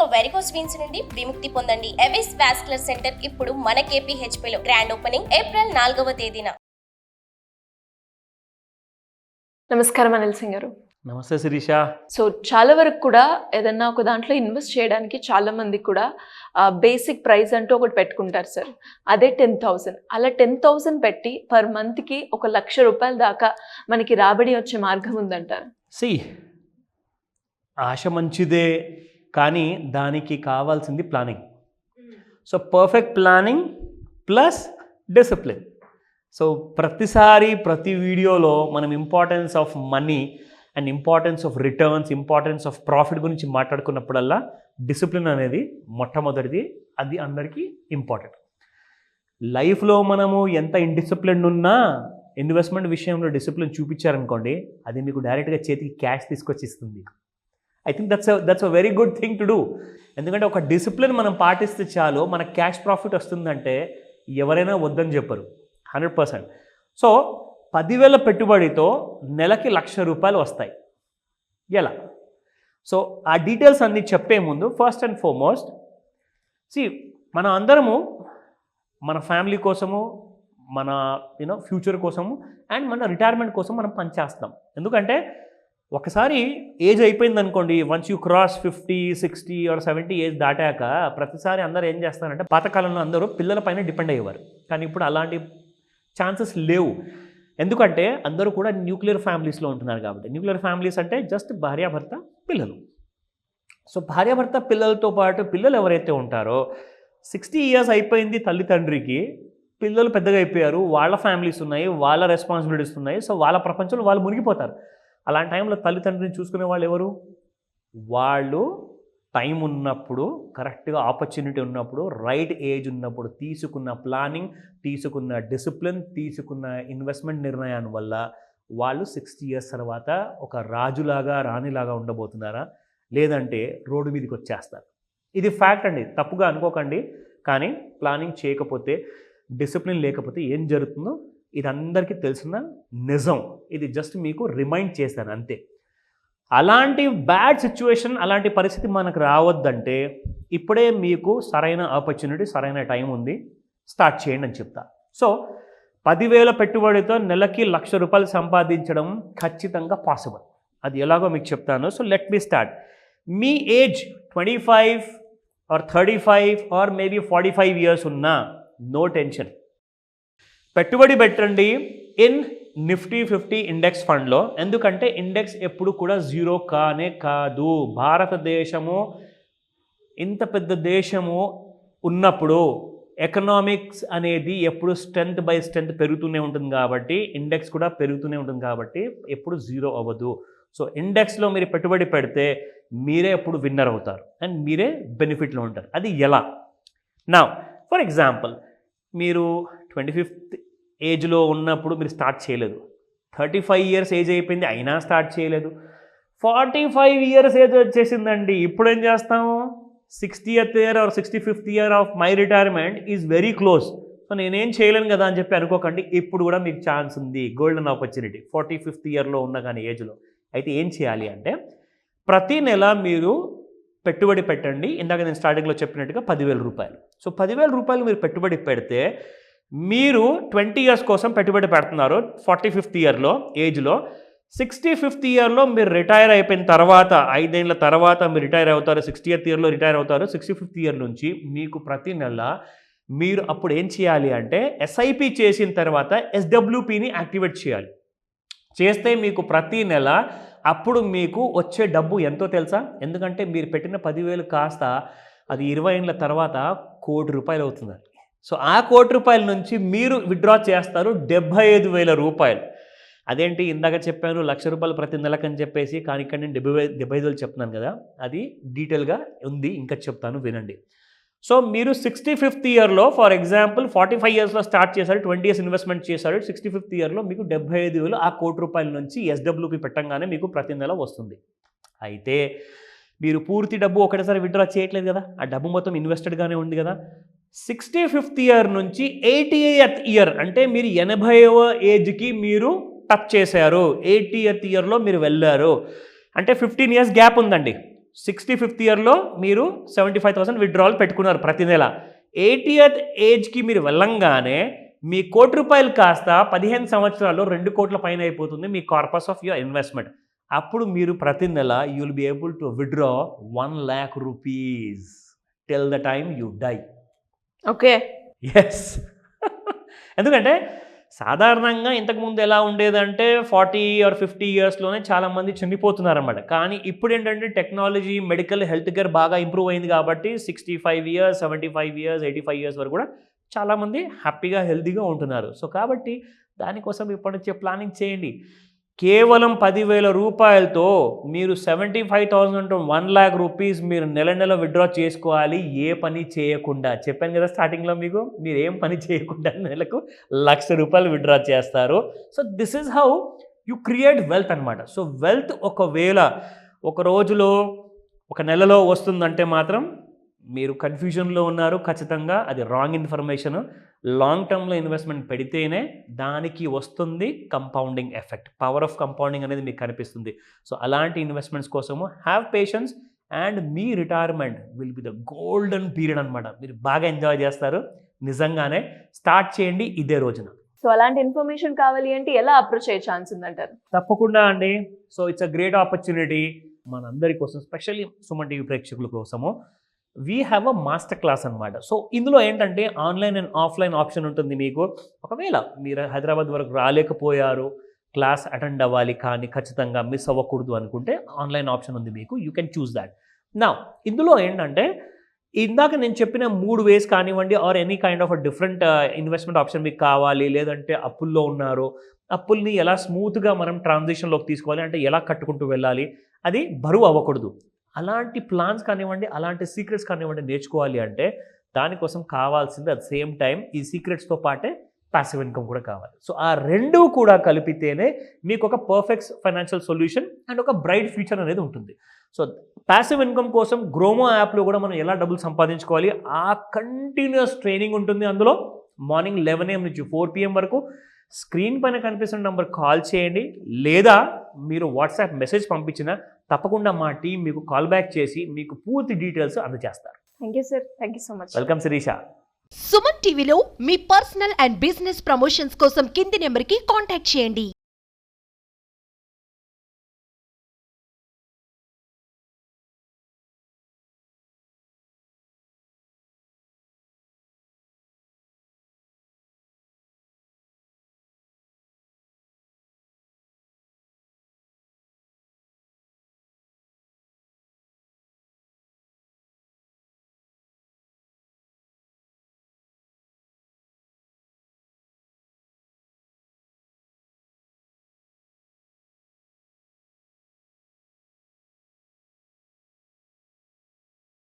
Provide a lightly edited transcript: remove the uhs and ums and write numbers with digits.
ఇక varicose veins నుండి విముక్తి పొందండి. ఎవిస్ వాస్కులర్ సెంటర్ ఇప్పుడు మన KPHP లో గ్రాండ్ ఓపెనింగ్ ఏప్రిల్ 4వ తేదీన. నమస్కారం అనిల్ సింగ్ గారు. నమస్తే శిరీష. సో చాలా వరకు కూడా ఏదన్నా ఒక దాంట్లో ఇన్వెస్ట్ చేయడానికి చాలా మంది కూడా బేసిక్ ప్రైస్ అంటూ ఒకటి పెట్టుకుంటారు సార్. అదే 10,000. అలా 10,000 పెట్టి పర్ మంత్కి 1,00,000 రూపాయల దాకా మనకి రాబడి వచ్చే మార్గం ఉందంటారు. ఆశ మంచిదే, కానీ దానికి కావాల్సింది planning. So perfect planning plus discipline. So ప్రతిసారి ప్రతి వీడియోలో మనం importance of money and importance of returns, importance of profit గురించి మాట్లాడుకున్నప్పుడల్లా డిసిప్లిన్ అనేది మొట్టమొదటిది. అది అందరికీ ఇంపార్టెంట్. లైఫ్లో మనము ఎంత ఇండిసిప్లిన్ ఉన్నా ఇన్వెస్ట్మెంట్ విషయంలో డిసిప్లిన్ చూపించారనుకోండి, అది మీకు డైరెక్ట్గా చేతికి క్యాష్ తీసుకొచ్చి ఇస్తుంది. I think that's a very good thing to do. ఎందుకంటే ఒక డిసిప్లిన్ మనం పాటిస్తే చాలు మనకు క్యాష్ ప్రాఫిట్ వస్తుందంటే ఎవరైనా వద్దని చెప్పరు 100%. సో 10,000 పెట్టుబడితో నెలకి 1,00,000 రూపాయలు వస్తాయి. ఎలా? సో ఆ డీటెయిల్స్ అన్నీ చెప్పే ముందు ఫస్ట్ అండ్ ఫార్మోస్ట్ మనం అందరము మన ఫ్యామిలీ కోసము, మన ఫ్యూచర్ కోసము అండ్ మన రిటైర్మెంట్ కోసం మనం పనిచేస్తాం. ఎందుకంటే ఒకసారి ఏజ్ అయిపోయింది అనుకోండి, once you cross 50, 60 or 70 age దాటాక ప్రతిసారి అందరూ ఏం చేస్తారంటే, పాతకాలంలో అందరూ పిల్లల పైన డిపెండ్ అయ్యేవారు. కానీ ఇప్పుడు అలాంటి ఛాన్సెస్ లేవు. ఎందుకంటే అందరూ కూడా న్యూక్లియర్ ఫ్యామిలీస్లో ఉంటున్నారు కాబట్టి. న్యూక్లియర్ ఫ్యామిలీస్ అంటే జస్ట్ భార్యాభర్త పిల్లలు. సో భార్యాభర్త పిల్లలతో పాటు పిల్లలు ఎవరైతే ఉంటారో 60 ఇయర్స్ అయిపోయింది తల్లిదండ్రికి, పిల్లలు పెద్దగా అయిపోయారు, వాళ్ళ ఫ్యామిలీస్ ఉన్నాయి, వాళ్ళ రెస్పాన్సిబిలిటీస్ ఉన్నాయి. సో వాళ్ళ ప్రపంచంలో వాళ్ళు మునిగిపోతారు. అలాంటి టైంలో తల్లిదండ్రిని చూసుకునే వాళ్ళు ఎవరు? వాళ్ళు టైం ఉన్నప్పుడు, కరెక్ట్గా ఆపర్చునిటీ ఉన్నప్పుడు, రైట్ ఏజ్ ఉన్నప్పుడు తీసుకున్న ప్లానింగ్, తీసుకున్న డిసిప్లిన్, తీసుకున్న ఇన్వెస్ట్మెంట్ నిర్ణయాన్ని వల్ల వాళ్ళు 60 ఇయర్స్ తర్వాత ఒక రాజులాగా రాణిలాగా ఉండబోతున్నారా, లేదంటే రోడ్డు మీదకి వచ్చేస్తారు. ఇది ఫ్యాక్ట్ అండి, తప్పుగా అనుకోకండి. కానీ ప్లానింగ్ చేయకపోతే, డిసిప్లిన్ లేకపోతే ఏం జరుగుతుందో ఇది అందరికీ తెలిసిన నిజం. ఇది జస్ట్ మీకు రిమైండ్ చేశాను అంతే. అలాంటి బ్యాడ్ సిచ్యువేషన్, అలాంటి పరిస్థితి మనకు రావద్దంటే ఇప్పుడే మీకు సరైన ఆపర్చునిటీ, సరైన టైం ఉంది, స్టార్ట్ చేయండి అని చెప్తా. సో 10,000 పెట్టుబడితో నెలకి 1,00,000 రూపాయలు సంపాదించడం ఖచ్చితంగా పాసిబుల్. అది ఎలాగో మీకు చెప్తాను. So let me start. మీ age 25 or 35 or maybe 45 years ఉన్నా నో టెన్షన్, పెట్టుబడి పెట్టండి ఇన్ నిఫ్టీ 50 ఇండెక్స్ ఫండ్లో. ఎందుకంటే ఇండెక్స్ ఎప్పుడు కూడా జీరో కానే కాదు. భారతదేశము ఇంత పెద్ద దేశము ఉన్నప్పుడు ఎకనామిక్స్ అనేది ఎప్పుడు స్ట్రెంత్ బై స్ట్రెంత్ పెరుగుతూనే ఉంటుంది కాబట్టి ఇండెక్స్ కూడా పెరుగుతూనే ఉంటుంది కాబట్టి ఎప్పుడు జీరో అవ్వదు. సో ఇండెక్స్లో మీరు పెట్టుబడి పెడితే మీరే ఎప్పుడు విన్నర్ అవుతారు అండ్ మీరే బెనిఫిట్లో ఉంటారు. అది ఎలా? నా ఫర్ ఎగ్జాంపుల్, మీరు 25th ఏజ్లో ఉన్నప్పుడు మీరు స్టార్ట్ చేయలేదు, 35 ఇయర్స్ ఏజ్ అయిపోయింది అయినా స్టార్ట్ చేయలేదు, 45 ఇయర్స్ ఏజ్ వచ్చేసిందండి, ఇప్పుడు ఏం చేస్తాము? 60th year are 65th year of my retirement is very close. So నేనేం చేయలేను కదా అని చెప్పి అనుకోకండి. ఇప్పుడు కూడా మీకు ఛాన్స్ ఉంది, గోల్డెన్ ఆపర్చునిటీ 45th ఇయర్లో ఉన్న కానీ ఏజ్లో. అయితే ఏం చేయాలి అంటే, ప్రతి నెల మీరు పెట్టుబడి పెట్టండి. ఇందాక నేను స్టార్టింగ్లో చెప్పినట్టుగా 10,000 రూపాయలు. సో 10,000 రూపాయలు మీరు పెట్టుబడి పెడితే మీరు 20 ఇయర్స్ కోసం పెట్టుబడి పెడుతున్నారు 45th ఇయర్లో ఏజ్లో. 65th ఇయర్లో మీరు రిటైర్ అయిపోయిన తర్వాత 5 ఏళ్ళ తర్వాత మీరు రిటైర్ అవుతారు. 60th ఇయర్లో రిటైర్ అవుతారు. 65th ఇయర్ నుంచి మీకు ప్రతి నెల మీరు అప్పుడు ఏం చేయాలి అంటే, SIP చేసిన తర్వాత SWPని యాక్టివేట్ చేయాలి. చేస్తే మీకు ప్రతి నెల అప్పుడు మీకు వచ్చే డబ్బు ఎంతో తెలుసా? ఎందుకంటే మీరు పెట్టిన 10,000 కాస్త అది 20 ఏళ్ళ తర్వాత 1 కోటి రూపాయలు అవుతుందండి. సో ఆ 1 కోటి రూపాయల నుంచి మీరు విత్డ్రా చేస్తారు 75,000 రూపాయలు. అదేంటి ఇందాక చెప్పాను 1,00,000 రూపాయలు ప్రతి నెలకని చెప్పేసి, కానీ ఇక్కడ నేను 75,000 చెప్తున్నాను కదా, అది డీటెయిల్గా ఉంది, ఇంకా చెప్తాను వినండి. సో మీరు 65th ఇయర్లో ఫర్ ఎగ్జాంపుల్ 45 ఇయర్స్లో స్టార్ట్ చేశారు, 20 ఇయర్స్ ఇన్వెస్ట్మెంట్ చేశారు. 65th ఇయర్లో మీకు 75,000 ఆ 1 కోటి రూపాయల నుంచి SWP పెట్టంగానే మీకు ప్రతి నెల వస్తుంది. అయితే మీరు పూర్తి డబ్బు ఒకటేసారి విత్డ్రా చేయట్లేదు కదా, ఆ డబ్బు మొత్తం ఇన్వెస్టెడ్గానే ఉంది కదా. 65th ఇయర్ నుంచి 80th ఇయర్ అంటే మీరు 80వ ఏజ్కి మీరు టచ్ చేశారు. 80th ఇయర్లో మీరు వెళ్ళారు అంటే 15 ఇయర్స్ గ్యాప్ ఉందండి. 65th ఇయర్లో మీరు 75,000 విత్డ్రావల్ పెట్టుకున్నారు ప్రతి నెల. 80th ఏజ్కి మీరు వెళ్ళంగానే మీ ₹1,00,00,000 కాస్త 15 సంవత్సరాల్లో 2 కోట్ల పైన అయిపోతుంది మీ కార్పస్ ఆఫ్ యువర్ ఇన్వెస్ట్మెంట్. అప్పుడు మీరు ప్రతి నెల you will be able to withdraw ₹1,00,000 till the time you die. Okay. Yes. ఎందుకంటే సాధారణంగా ఇంతకుముందు ఎలా ఉండేదంటే 40 or 50 ఇయర్స్లోనే చాలామంది చనిపోతున్నారన్నమాట. కానీ ఇప్పుడు ఏంటంటే టెక్నాలజీ, మెడికల్, హెల్త్ కేర్ బాగా ఇంప్రూవ్ అయింది కాబట్టి 65 ఇయర్స్, 75 ఇయర్స్, 85 ఇయర్స్ వరకు కూడా చాలామంది హ్యాపీగా, హెల్తీగా ఉంటున్నారు. సో కాబట్టి దానికోసం ఇప్పటి నుంచే ప్లానింగ్ చేయండి. కేవలం ₹10,000 మీరు 75,000 to ₹1,00,000 మీరు నెల నెల విత్డ్రా చేసుకోవాలి, ఏ పని చేయకుండా. చెప్పాను కదా స్టార్టింగ్లో మీకు, మీరు ఏం పని చేయకుండా నెలకు ₹1,00,000 విత్డ్రా చేస్తారు. So this is how you create wealth అనమాట. సో వెల్త్ ఒకవేళ ఒక రోజులో, ఒక నెలలో వస్తుందంటే మాత్రం మీరు కన్ఫ్యూజన్లో ఉన్నారు. ఖచ్చితంగా అది రాంగ్ ఇన్ఫర్మేషన్. లాంగ్ టర్మ్లో ఇన్వెస్ట్మెంట్ పెడితేనే దానికి వస్తుంది compounding effect. Power of compounding అనేది మీకు కనిపిస్తుంది. సో అలాంటి ఇన్వెస్ట్మెంట్స్ కోసము have patience and me retirement will be the golden period అనమాట. మీరు బాగా ఎంజాయ్ చేస్తారు. నిజంగానే స్టార్ట్ చేయండి ఇదే రోజున. సో అలాంటి ఇన్ఫర్మేషన్ కావాలి అంటే ఎలా అప్రోచ్ అయ్యే ఛాన్స్ ఉందంటారు? తప్పకుండా అండి. So it's a great opportunity మనందరి కోసం, స్పెషల్లీ సుమన్ టీవీ ప్రేక్షకుల కోసము. We have a master class అనమాట. సో ఇందులో ఏంటంటే ఆన్లైన్ అండ్ ఆఫ్లైన్ ఆప్షన్ ఉంటుంది మీకు. ఒకవేళ మీరు హైదరాబాద్ వరకు రాలేకపోయారు, క్లాస్ అటెండ్ అవ్వాలి కానీ ఖచ్చితంగా మిస్ అవ్వకూడదు అనుకుంటే ఆన్లైన్ ఆప్షన్ ఉంది మీకు. You can choose that. నా ఇందులో ఏంటంటే ఇందాక నేను చెప్పిన 3 వేస్ కానివ్వండి, or any kind of different investment option మీకు కావాలి, లేదంటే అప్పుల్లో ఉన్నారు, అప్పుల్ని ఎలా స్మూత్గా మనం ట్రాన్సిషన్లోకి తీసుకోవాలి, అంటే ఎలా కట్టుకుంటూ వెళ్ళాలి, అది బరువు అవ్వకూడదు. అలాంటి ప్లాన్స్ కానివ్వండి, అలాంటి సీక్రెట్స్ కానివ్వండి నేర్చుకోవాలి అంటే దానికోసం కావాల్సింది అట్ సేమ్ టైం ఈ సీక్రెట్స్తో పాటే ప్యాసివ్ ఇన్కమ్ కూడా కావాలి. సో ఆ రెండు కూడా కలిపితేనే మీకు ఒక పర్ఫెక్ట్ ఫైనాన్షియల్ సొల్యూషన్ అండ్ ఒక బ్రైట్ ఫ్యూచర్ అనేది ఉంటుంది. సో ప్యాసివ్ ఇన్కమ్ కోసం గ్రోమో యాప్లో కూడా మనం ఎలా డబ్బులు సంపాదించుకోవాలి, ఆ కంటిన్యూస్ ట్రైనింగ్ ఉంటుంది. అందులో మార్నింగ్ 11 AM నుంచి 4 PM వరకు స్క్రీన్ పైన కనిపిస్తున్న నెంబర్ కాల్ చేయండి, లేదా మీరు వాట్సాప్ మెసేజ్ పంపించినా తప్పకుండా మా టీం మీకు కాల్ బ్యాక్ చేసి మీకు పూర్తి డీటెయిల్స్ అందజేస్తారు. Thank you sir. Thank you so much. Welcome Shirisha. Suman టీవీలో మీ పర్సనల్ అండ్ బిజినెస్ ప్రమోషన్స్ కోసం కింది నెంబర్కి కాంటాక్ట్ చేయండి.